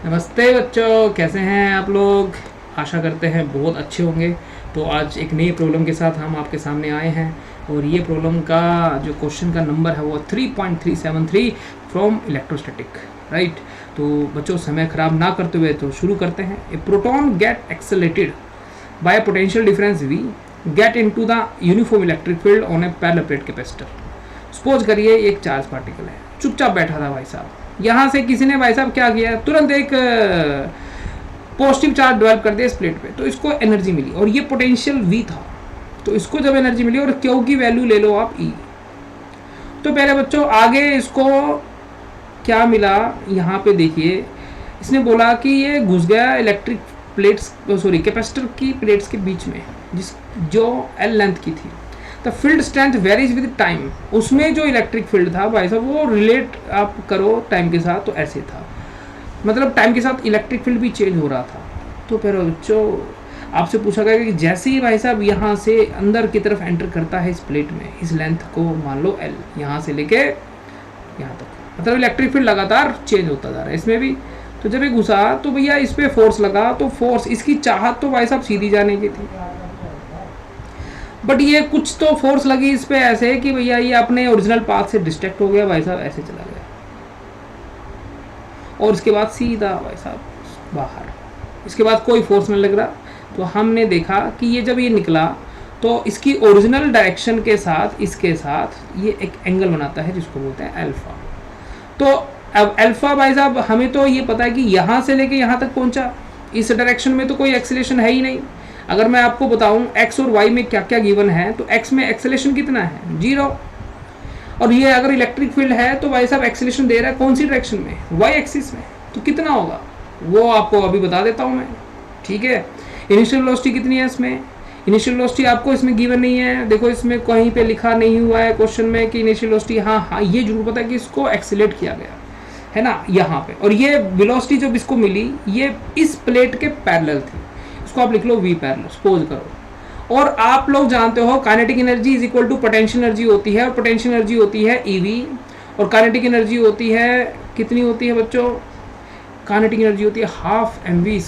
नमस्ते बच्चों, कैसे हैं आप लोग। आशा करते हैं बहुत अच्छे होंगे। तो आज एक नई प्रॉब्लम के साथ हम आपके सामने आए हैं और ये प्रॉब्लम का जो क्वेश्चन का नंबर है वो 3.373 फ्रॉम इलेक्ट्रोस्टैटिक। राइट। तो बच्चों समय खराब ना करते हुए तो शुरू करते हैं। A proton get accelerated by potential difference V get into the uniform electric field on a parallel plate capacitor. Suppose करिए एक चार्ज पार्टिकल है, चुपचाप बैठा था भाई साहब। यहाँ से किसी ने भाई साहब क्या किया, तुरंत एक पॉजिटिव चार्ज डेवलप कर दिया इस प्लेट पे, तो इसको एनर्जी मिली और ये पोटेंशियल V था। तो इसको जब एनर्जी मिली और क्यू की वैल्यू ले लो आप E, तो पहले बच्चों आगे इसको क्या मिला, यहाँ पे देखिए इसने बोला कि ये घुस गया इलेक्ट्रिक प्लेट्स कैपेसिटर की प्लेट्स के बीच में, जो L लेंथ की थी। The field strength varies with time. उसमें जो इलेक्ट्रिक फील्ड था भाई साहब वो रिलेट आप करो टाइम के साथ, तो ऐसे था, मतलब टाइम के साथ इलेक्ट्रिक फील्ड भी चेंज हो रहा था। तो फिर बच्चों आपसे पूछा गया कि जैसे ही भाई साहब यहाँ से अंदर की तरफ एंटर करता है इस प्लेट में, इस लेंथ को मान लो L, यहाँ से लेके यहाँ तक, मतलब इलेक्ट्रिक फील्ड लगातार चेंज होता जा रहा है इसमें भी। तो जब ये घुसा तो भैया इस पर फोर्स लगा, तो फोर्स इसकी चाहत तो भाई साहब सीधी जाने की थी, बट ये कुछ तो फोर्स लगी इस पे ऐसे कि भैया ये अपने ओरिजिनल पाथ से डिस्ट्रैक्ट हो गया भाई साहब, ऐसे चला गया और उसके बाद सीधा भाई साहब बाहर। इसके बाद कोई फोर्स नहीं लग रहा। तो हमने देखा कि ये जब ये निकला तो इसकी ओरिजिनल डायरेक्शन के साथ इसके साथ ये एक एंगल बनाता है जिसको बोलते हैं अल्फा। तो अब अल्फा भाई साहब हमें तो ये पता है कि यहाँ से लेके यहाँ तक पहुँचा, इस डायरेक्शन में तो कोई एक्सीलरेशन है ही नहीं। अगर मैं आपको बताऊं x और y में क्या क्या गिवन है, तो x में एक्सेलेरेशन कितना है, 0। और ये अगर इलेक्ट्रिक फील्ड है तो भाई साहब एक्सेलेरेशन दे रहा है कौन सी डायरेक्शन में, y एक्सिस में। तो कितना होगा वो आपको अभी बता देता हूं मैं, ठीक है। इनिशियल वेलोसिटी कितनी है इसमें, इनिशियल वेलोसिटी आपको इसमें गिवन नहीं है, देखो इसमें कहीं पे लिखा नहीं हुआ है क्वेश्चन में कि इनिशियल वेलोसिटी। हाँ, ये जरूर पता है कि इसको एक्सीलरेट किया गया है ना यहाँ पे, और ये वेलोसिटी जब इसको मिली ये इस प्लेट के पैरेलल थी, इसको आप लिख लो V पैरेलल सपोज करो। और आप लोग जानते हो kinetic energy is equal to potential energy होती है, और पोटेंशियल एनर्जी होती है EV, और काइनेटिक एनर्जी होती है कितनी होती है बच्चों, काइनेटिक एनर्जी होती है हाफ mv²।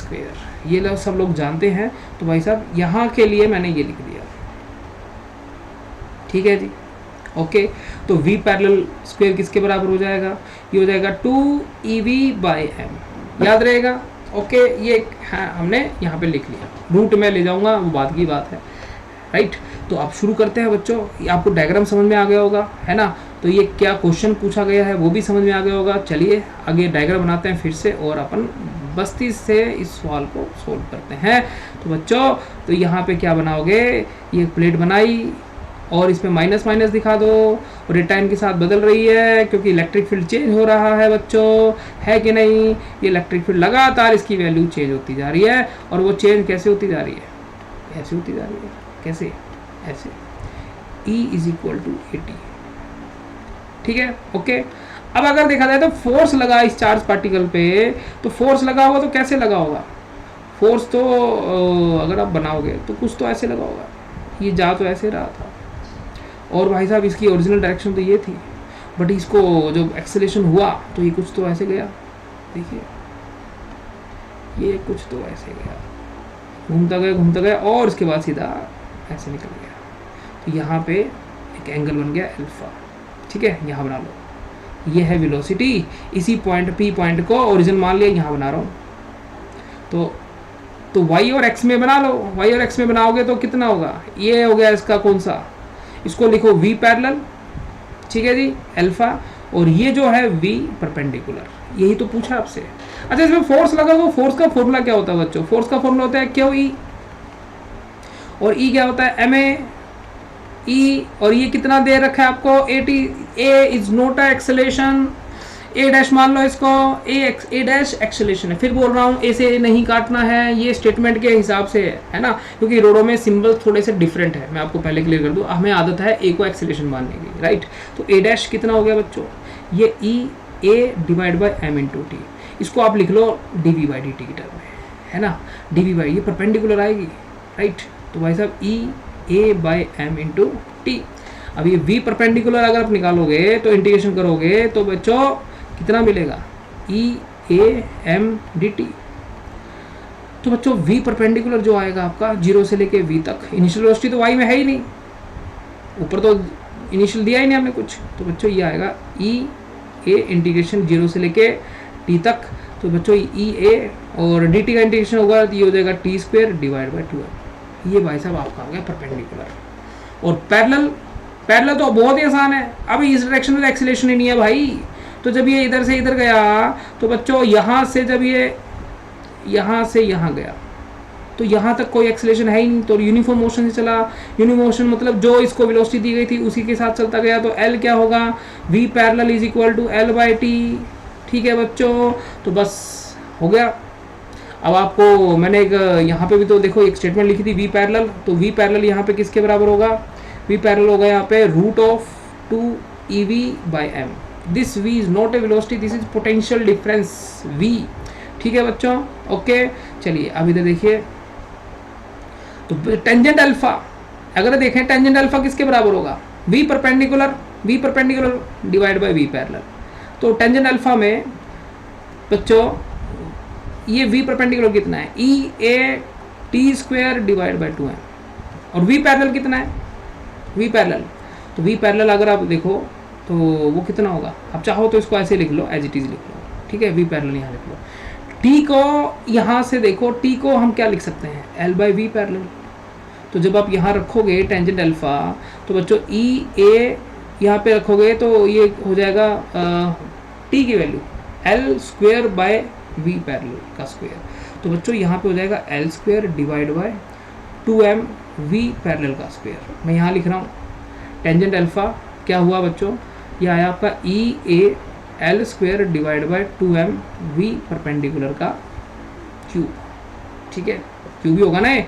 ये लोग सब लोग जानते हैं। तो भाई साहब यहाँ के लिए मैंने ये लिख दिया, ठीक है जी, ओके। तो V पैरेलल स्क्वायर किसके बराबर हो जाएगा, ये हो जाएगा 2EV/m, याद रहेगा, ओके। ये हाँ हमने यहाँ पे लिख लिया, रूट में ले जाऊंगा वो बात की बात है, राइट। तो आप शुरू करते हैं बच्चों, आपको डायग्राम समझ में आ गया होगा, है ना। तो ये क्या क्वेश्चन पूछा गया है वो भी समझ में आ गया होगा। चलिए आगे डायग्राम बनाते हैं फिर से और अपन बस्ती से इस सवाल को सोल्व करते हैं। तो बच्चों तो यहाँ पे क्या बनाओगे, ये प्लेट बनाई और इसमें माइनस माइनस दिखा दो, और ये टाइम के साथ बदल रही है क्योंकि इलेक्ट्रिक फील्ड चेंज हो रहा है बच्चों, है कि नहीं। ये इलेक्ट्रिक फील्ड लगातार इसकी वैल्यू चेंज होती जा रही है, और वो चेंज कैसे होती जा रही है, ऐसे होती जा रही है, कैसे, ऐसे E is equal to AT, ठीक है, ओके। अब अगर देखा जाए तो फोर्स लगा इस चार्ज पार्टिकल पे, तो फोर्स लगा होगा तो कैसे लगा होगा, फोर्स तो अगर आप बनाओगे तो कुछ तो ऐसे लगा होगा, ये जा तो ऐसे रहा था, और भाई साहब इसकी ओरिजिनल डायरेक्शन तो ये थी, बट इसको जब एक्सेलेरेशन हुआ तो ये कुछ तो ऐसे गया, देखिए ये कुछ तो ऐसे गया, घूमता गया और उसके बाद सीधा ऐसे निकल गया। तो यहाँ पे एक एंगल बन गया अल्फा, ठीक है, यहाँ बना लो। ये है वेलोसिटी, इसी पॉइंट P पॉइंट को ओरिजिन मान लिया, यहाँ बना रहा हूँ। तो y और x में बना लो, y और x में बनाओगे तो कितना होगा, ये हो गया इसका कौन सा, इसको लिखो V पैरेलल, ठीक है जी, अल्फा, और ये जो है V परपेंडिकुलर, यही तो पूछा आपसे। अच्छा इसमें फोर्स लगा तो फोर्स का फॉर्मूला क्या होता है बच्चों, फोर्स का फॉर्मूला होता है QE, और E क्या होता है MA E, और ये कितना दे रखा है आपको AT। A is not a acceleration, A dash मान लो इसको, A डैश एक्सेलेरेशन है। फिर बोल रहा हूँ A से नहीं काटना है, ये स्टेटमेंट के हिसाब से है ना, क्योंकि रोडों में सिंबल थोड़े से डिफरेंट है, मैं आपको पहले क्लियर कर दूँ, हमें आदत है A को एक्सेलेरेशन मानने की, राइट। तो A डैश कितना हो गया बच्चों, ये A divide by M into T, इसको आप लिख लो dV/dt की टर्म में, है ना, dV/, ये परपेंडिकुलर आएगी, राइट। तो भाई साहब A/m इंटू T। अब ये V परपेंडिकुलर अगर आप निकालोगे तो इंटीग्रेशन करोगे तो बच्चों कितना मिलेगा, ए एम डी टी। तो बच्चों v परपेंडिकुलर जो आएगा आपका 0 से लेके v तक, इनिशियल वेलोसिटी तो y में है ही नहीं, ऊपर तो इनिशियल दिया ही नहीं हमने कुछ, तो बच्चों ये आएगा ई ए इंटीग्रेशन 0 से लेके t तक। तो बच्चों ई ए और dt का इंटीग्रेशन होगा तो ये हो जाएगा t square divide by 2m। ये भाई साहब आपका आ गया परपेंडिकुलर। और पैरेलल तो बहुत ही आसान है, अभी इस डायरेक्शन में एक्सीलरेशन ही नहीं है भाई। तो जब ये इधर से इधर गया तो बच्चों यहाँ से जब ये यहाँ से यहाँ गया तो यहाँ तक कोई एक्सीलरेशन है ही नहीं, तो यूनिफॉर्म मोशन से चला। यूनिफॉर्म मोशन मतलब जो इसको वेलोसिटी दी गई थी उसी के साथ चलता गया, तो L क्या होगा, v parallel is equal to L by t. ठीक है बच्चों, तो बस हो गया। अब आपको मैंने एक यहाँ पे भी तो देखो एक स्टेटमेंट लिखी थी v पैरेलल, तो v पैरेलल यहाँ पे किसके बराबर होगा, v पैरेलल होगा यहाँ पे root of 2ev by m। This v is not a velocity, this is potential difference v। ठीक है बच्चों, ओके। चलिए अब इधर देखिए, तो टेंजेंट अल्फा अगर देखें, टेंजेंट अल्फा किसके बराबर होगा, v perpendicular divide by v parallel. तो टेंजेंट अल्फा में बच्चों ये v परपेंडिकुलर कितना है, E A T square divide by 2m। और v पैरेलल कितना है, v पैरेलल, तो v पैरेलल अगर आप देखो तो वो कितना होगा, आप चाहो तो इसको ऐसे लिख लो, एज इट इज लिख लो। ठीक है, v पैरेलल यहाँ लिख लो। t को यहाँ से देखो, t को हम क्या लिख सकते हैं, l बाई वी पैरेलल। तो जब आप यहाँ रखोगे टेंजेंट अल्फा, तो बच्चों ई ए यहाँ पे रखोगे तो ये हो जाएगा t की value l square by v parallel का स्क्वायर। तो बच्चों यहाँ पे हो जाएगा l square divide by 2m v parallel का स्क्वायर। मैं यहाँ लिख रहा हूँ टेंजेंट अल्फा क्या हुआ बच्चों, ये आया आपका E A L square divide by 2m v perpendicular का क्यूब। ठीक है, क्यूब ही होगा ना, ये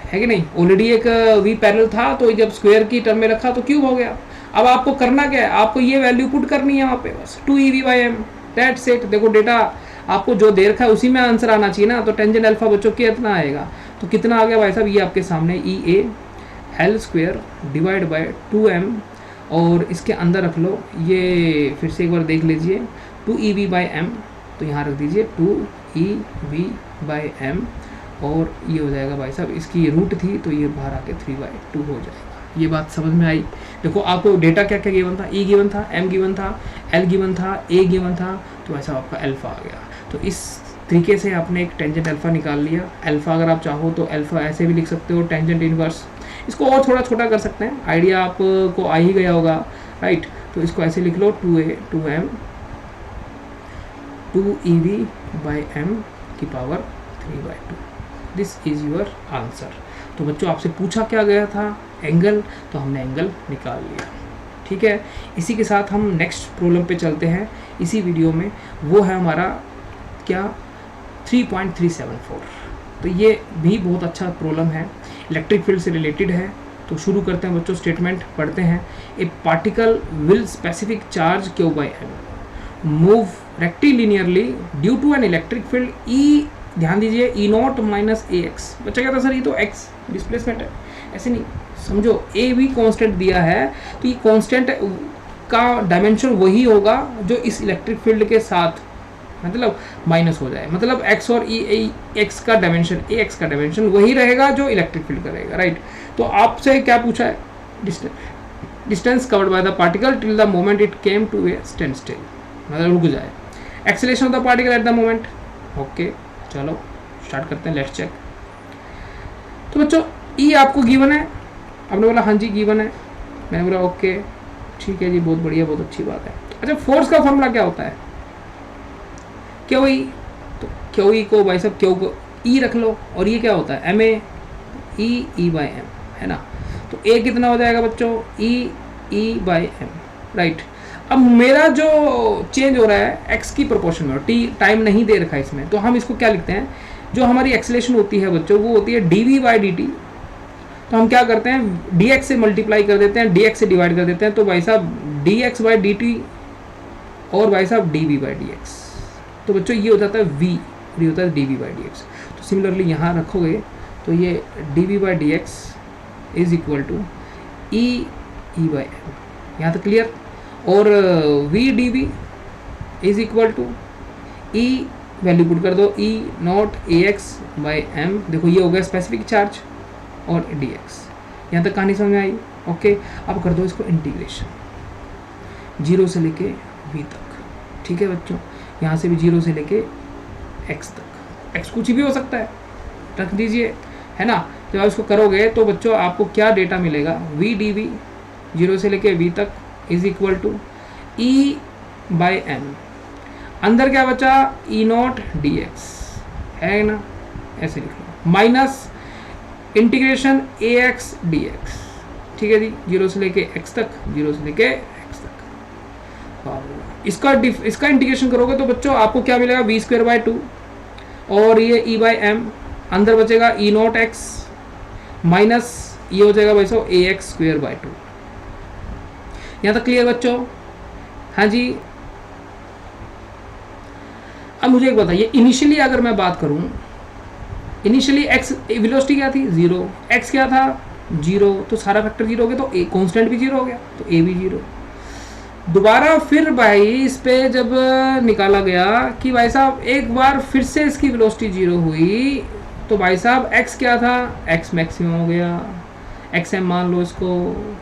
है कि नहीं, ऑलरेडी एक v पैरेलल था तो जब स्क्वायर की टर्म में रखा तो क्यूब हो गया। अब आपको करना क्या है, आपको ये वैल्यू पुट करनी है वहाँ पे, बस 2ev by m, that's it. देखो डेटा आपको जो दे रखा है उसी में आंसर आना चाहिए ना। तो टेंजेंट अल्फा बच्चों कितना आएगा, तो कितना आ गया भाई साहब, ये आपके सामने E A L square divide by 2m, और इसके अंदर रख लो, ये फिर से एक बार देख लीजिए 2ev बाई m, तो यहाँ रख दीजिए 2ev बाई m, और ये हो जाएगा भाई साहब, इसकी रूट थी तो ये बाहर आके 3/2 हो जाएगा। ये बात समझ में आई। देखो आपको डेटा क्या क्या गिवन था, e गिवन था, m गिवन था, l गिवन था, a गिवन था, तो ऐसा आपका अल्फा आ गया। तो इस तरीके से आपने एक टेंजेंट अल्फा निकाल लिया। अल्फा अगर आप चाहो तो अल्फा ऐसे भी लिख सकते हो, टेंजेंट इनवर्स। इसको और थोड़ा छोटा कर सकते हैं, आइडिया आपको आ ही गया होगा, राइट। तो इसको ऐसे लिख लो 2a 2m 2ev by m की power 3/2। This is your answer. तो बच्चों आपसे पूछा क्या गया था, एंगल, तो हमने एंगल निकाल लिया। ठीक है, इसी के साथ हम नेक्स्ट प्रॉब्लम पे चलते हैं इसी वीडियो में। वो है हमारा क्या, 3.374। तो ये भी बहुत अच्छा प्रॉब्लम है, इलेक्ट्रिक फील्ड से रिलेटेड है। तो शुरू करते हैं बच्चों, स्टेटमेंट पढ़ते हैं। A particle will specific charge Q by M move rectilinearly due to an electric field E, ध्यान दीजिए, E not minus A X. बच्चा कहता है सर ये तो एक्स डिस्प्लेसमेंट है, ऐसे नहीं समझो, ए भी कांस्टेंट दिया है तो ये कांस्टेंट का डायमेंशन वही होगा जो इस इलेक्ट्रिक फील्ड के साथ मतलब माइनस हो जाए, मतलब x और एक्स का डायमेंशन, ए एक्स का डायमेंशन वही रहेगा जो इलेक्ट्रिक फील्ड का रहेगा, राइट। तो आपसे क्या पूछा है, distance covered by the particle till the moment it came to a standstill, मतलब रुक जाए। Acceleration of the particle at the moment, okay चलो स्टार्ट करते हैं, लेट्स चेक। तो बच्चों ई आपको गिवन है, आपने बोला हाँ जी गिवन है, मैंने बोला ओके ठीक है जी, बहुत बढ़िया, बहुत अच्छी बात है। अच्छा, फोर्स का फॉर्मूला क्या होता है, क्यू ई, तो क्यू ई को भाई साहब क्यू को ई रख लो, और ये क्या होता है एम ई बाई एम, है ना। तो ए कितना हो जाएगा बच्चों, ई बाई एम, राइट। अब मेरा जो चेंज हो रहा है एक्स की प्रोपोर्शन में, टी टाइम नहीं दे रखा है इसमें, तो हम इसको क्या लिखते हैं, जो हमारी एक्सेलरेशन होती है बच्चों वो होती है D we by d t. तो हम क्या करते हैं, डी एक्स से मल्टीप्लाई कर देते हैं, डी एक्स से डिवाइड कर देते हैं, तो भाई साहब d x by d t और भाई साहब d we by D x. तो बच्चों ये हो जाता है वी, ये होता है D we by D x. तो सिमिलरली यहाँ रखोगे तो ये D we by D X is equal to E by M, यहाँ तक क्लियर। और V D V is equal to E value put कर दो, E not A X by M, देखो ये हो गया स्पेसिफिक चार्ज और डी एक्स। यहाँ तक कहानी समझ में आई? ओके, अब कर दो इसको इंटीग्रेशन 0 से लेके v तक। ठीक है बच्चों, यहाँ से भी 0 से लेके x तक, x कुछ भी हो सकता है, रख दीजिए, है ना। जब आप इसको करोगे तो बच्चों आपको क्या डेटा मिलेगा, v डी वी 0 से लेके v तक is equal to E by m, अंदर क्या बचा, ई नॉट डी एक्स, है ना, ऐसे लिख लो, माइनस इंटीग्रेशन ए एक्स डी एक्स। ठीक है जी, 0 से लेके x तक, 0 से लेके x तक। इसका इंटीग्रेशन करोगे तो बच्चों आपको क्या मिलेगा, वी स्क्वायर बाई 2 और ये ई बाई एम, अंदर बचेगा ई नॉट एक्स माइनस ये हो जाएगा भाई साहब ए एक्स स्क्वायर बाई 2। यहाँ तक क्लियर बच्चों? हाँ जी। अब मुझे एक बताइए, इनिशियली अगर मैं बात करूं, इनिशियली एक्स वेलोसिटी क्या थी 0, एक्स क्या था 0, तो सारा फैक्टर 0 हो गया, तो ए कॉन्स्टेंट भी 0 हो गया, तो ए भी 0। दोबारा फिर भाई इस पे जब निकाला गया कि भाई साहब एक बार फिर से इसकी वेलोसिटी 0 हुई, तो भाई साहब एक्स क्या था, एक्स मैक्सिमम हो गया, एक्स एम मान लो इसको।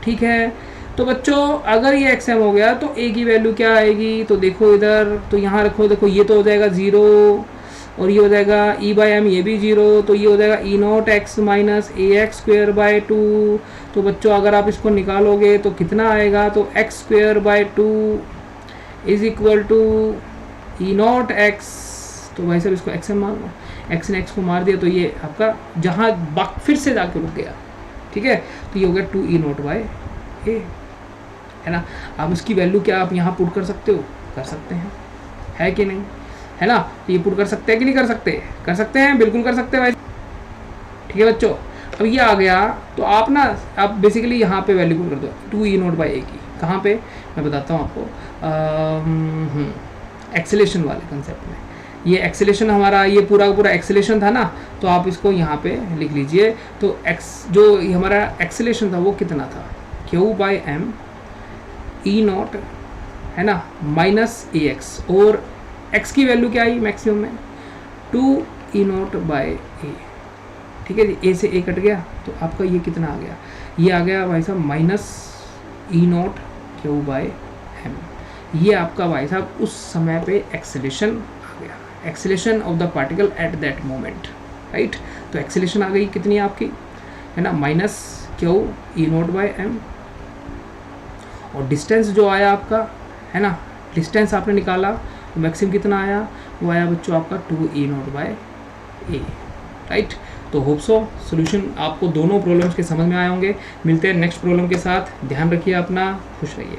ठीक है, तो बच्चों अगर ये एक्स एम हो गया तो ए की वैल्यू क्या आएगी, तो देखो इधर, तो यहाँ रखो, देखो ये तो हो जाएगा 0 और ये हो जाएगा ई बाई एम, ये भी 0, तो ये हो जाएगा E not X minus A X square by 2। तो बच्चों अगर आप इसको निकालोगे तो कितना आएगा, तो x square by 2 is equal to e not x, तो भाई साहब इसको एक्स एम मान लो, एक्स ने एक्स को मार दिया, तो ये आपका जहाँ फिर से जाके रुक गया। ठीक है, तो ये हो गया 2 ई नॉट बाई ए, है ना। अब इसकी वैल्यू क्या आप यहाँ पुट कर सकते हो, कर सकते हैं, है कि नहीं, है ना। तो ये पुट कर सकते हैं कि नहीं कर सकते, कर सकते हैं, बिल्कुल कर सकते हैं भाई। ठीक है बच्चों, अब ये आ गया तो आप ना, आप बेसिकली यहाँ पे वैल्यू पुट कर दो 2 ई नॉट बाई ए की, कहाँ पे मैं बताता हूँ आपको, एक्सेलेरेशन वाले कंसेप्ट में। ये एक्सेलेरेशन हमारा, ये पूरा पूरा एक्सेलेरेशन था ना, तो आप इसको यहाँ पे लिख लीजिए। तो एक्स जो हमारा एक्सेलेरेशन था वो कितना था, q by m e not, है ना, माइनस ए एक्स, और एक्स की वैल्यू क्या आई मैक्सिमम में 2 ई नॉट बाई ए। ठीक है जी, ए से ए कट गया, तो आपका ये कितना आ गया, ये आ गया भाई साहब minus e not q by m. ये आपका भाई साहब उस समय पे एक्सेलेरेशन आ गया, acceleration of the particle at that moment, right. तो एक्सेलेरेशन आ गई कितनी आपकी, है ना, minus q e not by m, और डिस्टेंस जो आया आपका, है ना, डिस्टेंस आपने निकाला, तो मैक्सिमम कितना आया, वो आया बच्चों आपका 2 ई नॉट बाई ए, राइट। तो होप सो सोल्यूशन आपको दोनों प्रॉब्लम्स के समझ में आए होंगे। मिलते हैं नेक्स्ट प्रॉब्लम के साथ, ध्यान रखिए अपना, खुश रहिए।